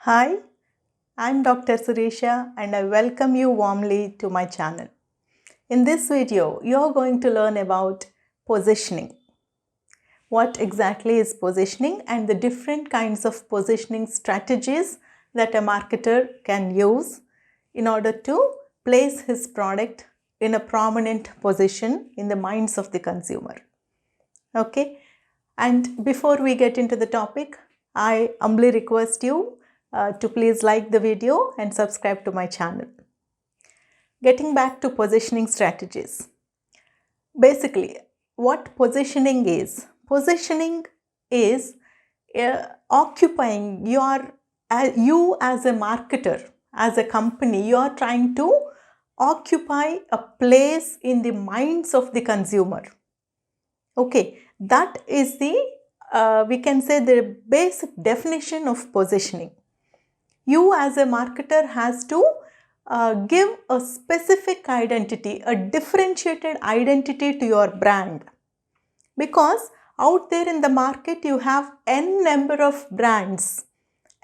Hi, I'm Dr. Suresha and I welcome you warmly to my channel. In this video, you're going to learn about positioning. What exactly is positioning and the different kinds of positioning strategies that a marketer can use in order to place his product in a prominent position in the minds of the consumer. Okay, and before we get into the topic, I humbly request you to please like the video and subscribe to my channel. Getting back to positioning strategies. Basically, what positioning is? Positioning is occupying you as a marketer, as a company, you are trying to occupy a place in the minds of the consumer. Okay, that is the we can say the basic definition of positioning. You as a marketer has to give a specific identity, a differentiated identity to your brand, because out there in the market you have n number of brands,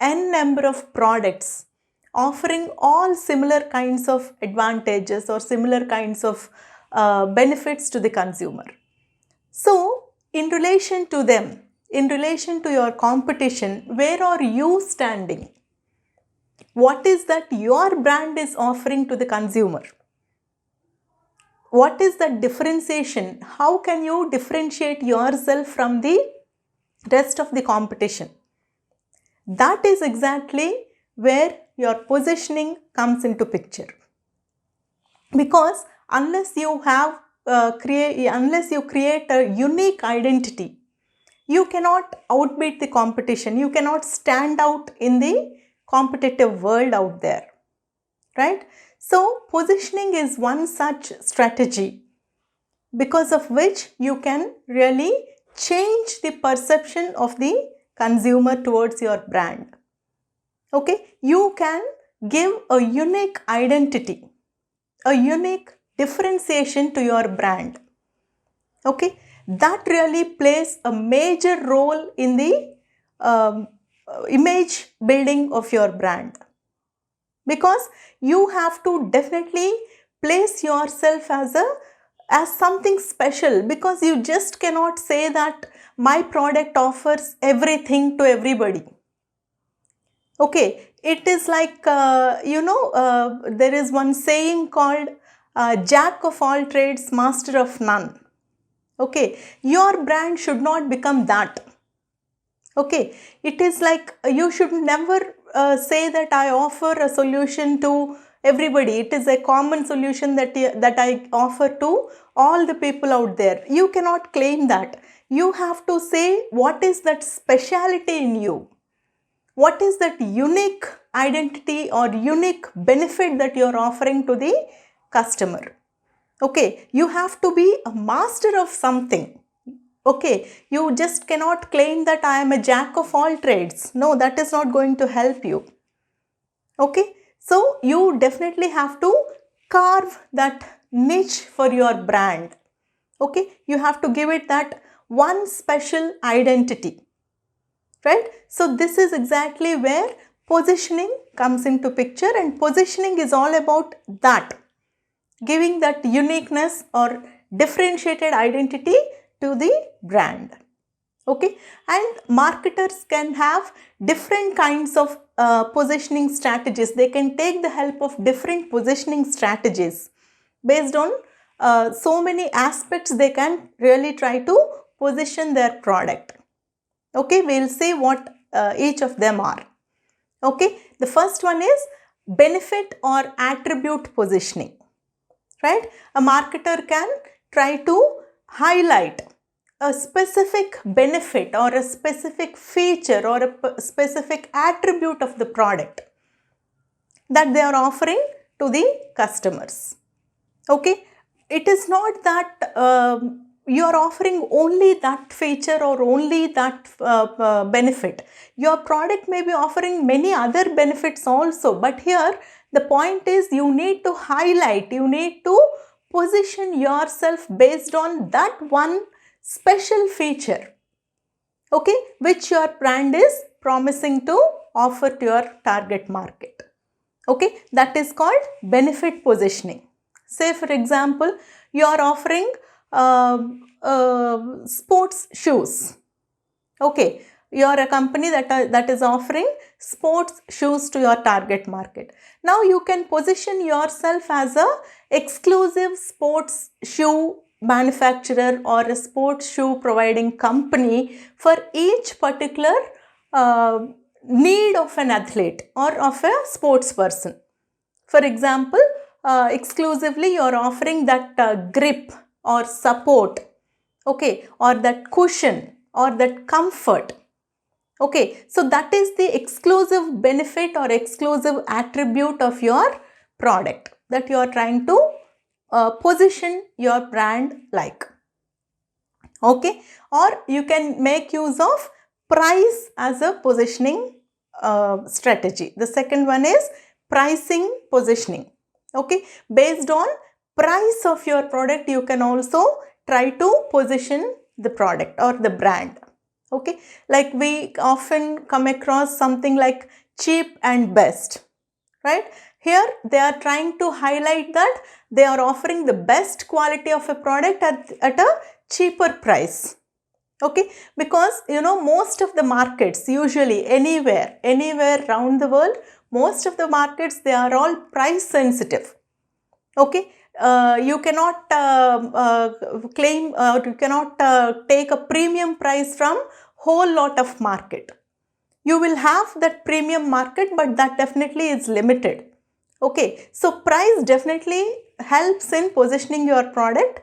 n number of products offering all similar kinds of advantages or similar kinds of benefits to the consumer. So, in relation to them, in relation to your competition, where are you standing? What is that your brand is offering to the consumer? What is the differentiation? How can you differentiate yourself from the rest of the competition? That is exactly where your positioning comes into picture. Because unless you create a unique identity, you cannot outbeat the competition. You cannot stand out in the competitive world out there, right? So positioning is one such strategy because of which you can really change the perception of the consumer towards your brand. Okay, you can give a unique identity, a unique differentiation to your brand. Okay, that really plays a major role in the image building of your brand, because you have to definitely place yourself as something special, because you just cannot say that my product offers everything to everybody. Okay, it is like there is one saying called jack of all trades, master of none. Okay, your brand should not become that. Okay, it is like you should never say that I offer a solution to everybody. It is a common solution that I offer to all the people out there. You cannot claim that. You have to say what is that speciality in you. What is that unique identity or unique benefit that you are offering to the customer? Okay, you have to be a master of something. Okay, you just cannot claim that I am a jack of all trades. No, that is not going to help you. Okay, so you definitely have to carve that niche for your brand. Okay, you have to give it that one special identity. Right? So this is exactly where positioning comes into picture, and positioning is all about that, giving that uniqueness or differentiated identity to the brand. Okay, and marketers can have different kinds of positioning strategies. They can take the help of different positioning strategies based on so many aspects. They can really try to position their product. Okay, we'll see what each of them are. Okay, the first one is benefit or attribute positioning. Right, a marketer can try to highlight a specific benefit or a specific feature or a specific attribute of the product that they are offering to the customers. Okay, it is not that you are offering only that feature or only that benefit. Your product may be offering many other benefits also, but here the point is you need to highlight, you need to position yourself based on that one special feature, okay, which your brand is promising to offer to your target market. Okay, that is called benefit positioning. Say for example, you are offering sports shoes. Okay, you are a company that is offering sports shoes to your target market. Now you can position yourself as a exclusive sports shoe manufacturer or a sports shoe providing company for each particular need of an athlete or of a sports person. For example, exclusively you are offering that grip or support, okay, or that cushion or that comfort. Okay, so that is the exclusive benefit or exclusive attribute of your product that you are trying to position your brand like. Okay, or you can make use of price as a positioning strategy. The second one is pricing positioning. Okay, based on price of your product, you can also try to position the product or the brand. Okay, like we often come across something like cheap and best, right? Here they are trying to highlight that they are offering the best quality of a product at a cheaper price. Okay, because you know, most of the markets, usually anywhere around the world, most of the markets, they are all price sensitive. Okay, you cannot claim or you cannot take a premium price from whole lot of market. You will have that premium market, but that definitely is limited. Okay, so price definitely helps in positioning your product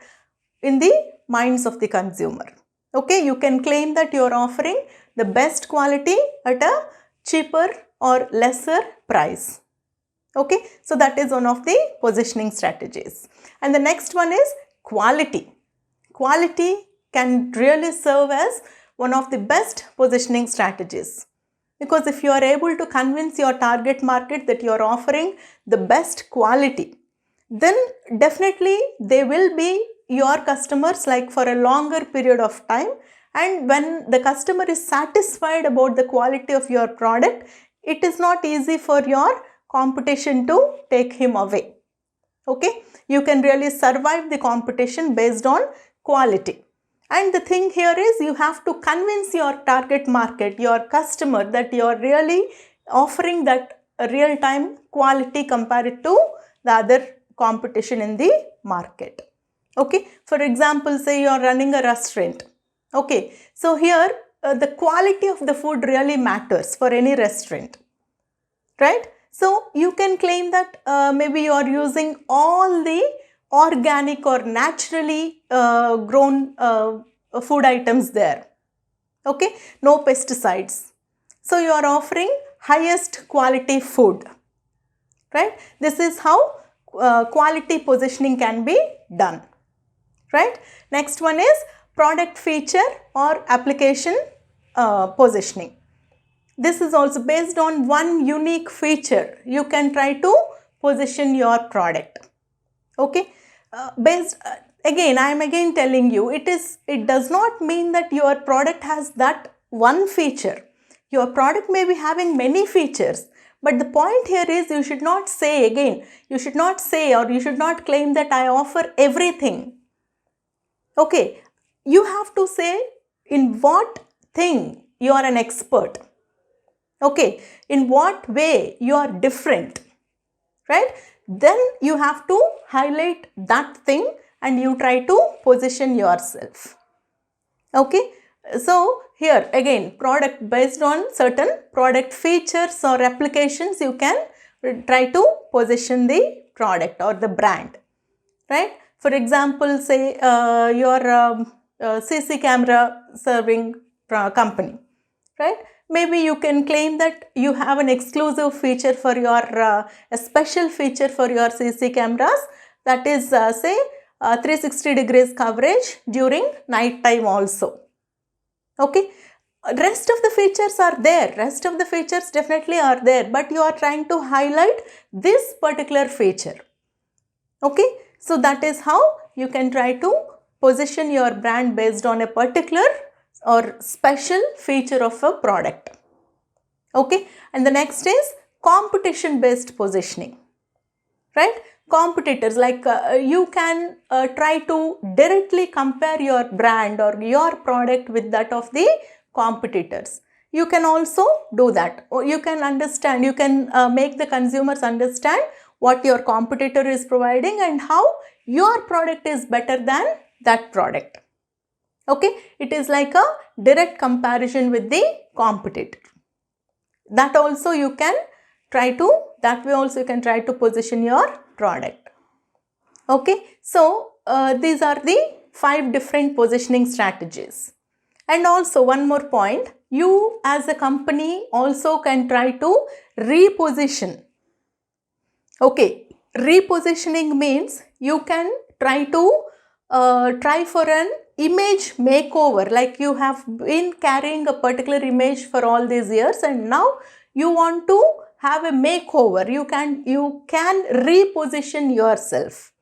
in the minds of the consumer. Okay, you can claim that you are offering the best quality at a cheaper or lesser price. Okay, so that is one of the positioning strategies. And the next one is quality. Quality can really serve as one of the best positioning strategies, because if you are able to convince your target market that you are offering the best quality, then definitely they will be your customers like for a longer period of time. And when the customer is satisfied about the quality of your product, it is not easy for your competition to take him away. Okay, you can really survive the competition based on quality. And the thing here is, you have to convince your target market, your customer, that you are really offering that real-time quality compared to the other competition in the market. Okay, for example, say you are running a restaurant. Okay, so here the quality of the food really matters for any restaurant, right? So you can claim that maybe you are using all the organic or naturally grown food items there. Okay, no pesticides. So you are offering highest quality food, right? This is how quality positioning can be done, right? Next one is product feature or application positioning. This is also based on one unique feature. You can try to position your product. Okay, again, I am again telling you, it does not mean that your product has that one feature. Your product may be having many features, but the point here is, you should not say, again, you should not say or you should not claim that I offer everything. Okay, you have to say in what thing you are an expert. Okay, in what way you are different, right? Then you have to highlight that thing and you try to position yourself. Okay, so here again, product based on certain product features or applications, you can try to position the product or the brand, right? For example, say your CC camera serving company, right? Maybe you can claim that you have an exclusive feature for your, a special feature for your CC cameras, that is say 360 degrees coverage during night time also. Okay, rest of the features are there, rest of the features definitely are there, but you are trying to highlight this particular feature. Okay, so that is how you can try to position your brand based on a particular or special feature of a product. Okay, and the next is competition based positioning, right? Competitors, like you can try to directly compare your brand or your product with that of the competitors. You can also do that, or you can understand, you can make the consumers understand what your competitor is providing and how your product is better than that product. Okay, it is like a direct comparison with the competitor. That also you can try to, that way also you can try to position your product. Okay, so these are the 5 different positioning strategies. And also one more point, you as a company also can try to reposition. Okay, repositioning means you can try to try for an image makeover, like you have been carrying a particular image for all these years and now you want to have a makeover. You can reposition yourself.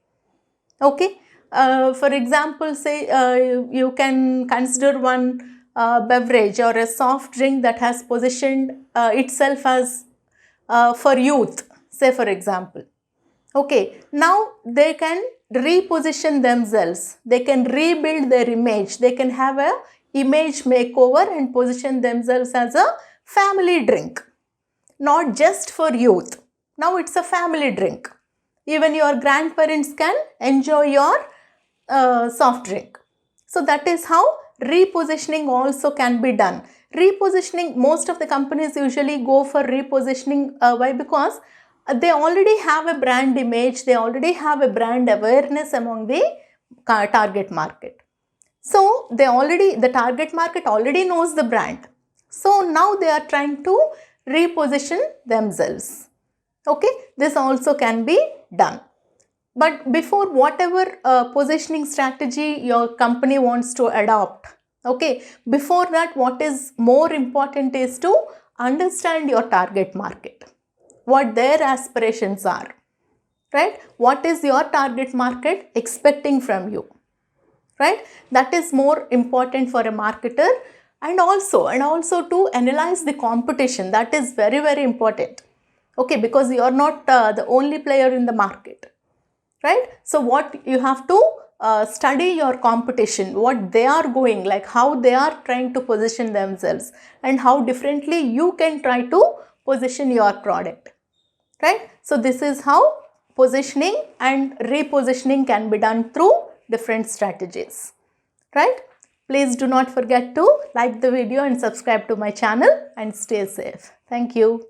Okay, for example, say you can consider one beverage or a soft drink that has positioned itself as for youth, say for example. Okay, now they can reposition themselves, they can rebuild their image, they can have a image makeover and position themselves as a family drink, not just for youth. Now it's a family drink. Even your grandparents can enjoy your soft drink. So that is how repositioning also can be done. Repositioning, most of the companies usually go for repositioning. Why? Because they already have a brand image, they already have a brand awareness among the target market. So the target market already knows the brand. So now they are trying to reposition themselves. Okay, this also can be done. But before whatever positioning strategy your company wants to adopt, okay, before that, what is more important is to understand your target market, what their aspirations are, right? What is your target market expecting from you, right? That is more important for a marketer, and also to analyze the competition. That is very, very important. Okay, because you are not the only player in the market, right? So what you have to study your competition, what they are going, like how they are trying to position themselves and how differently you can try to position your product, right? So this is how positioning and repositioning can be done through different strategies, right? Please do not forget to like the video and subscribe to my channel and stay safe. Thank you.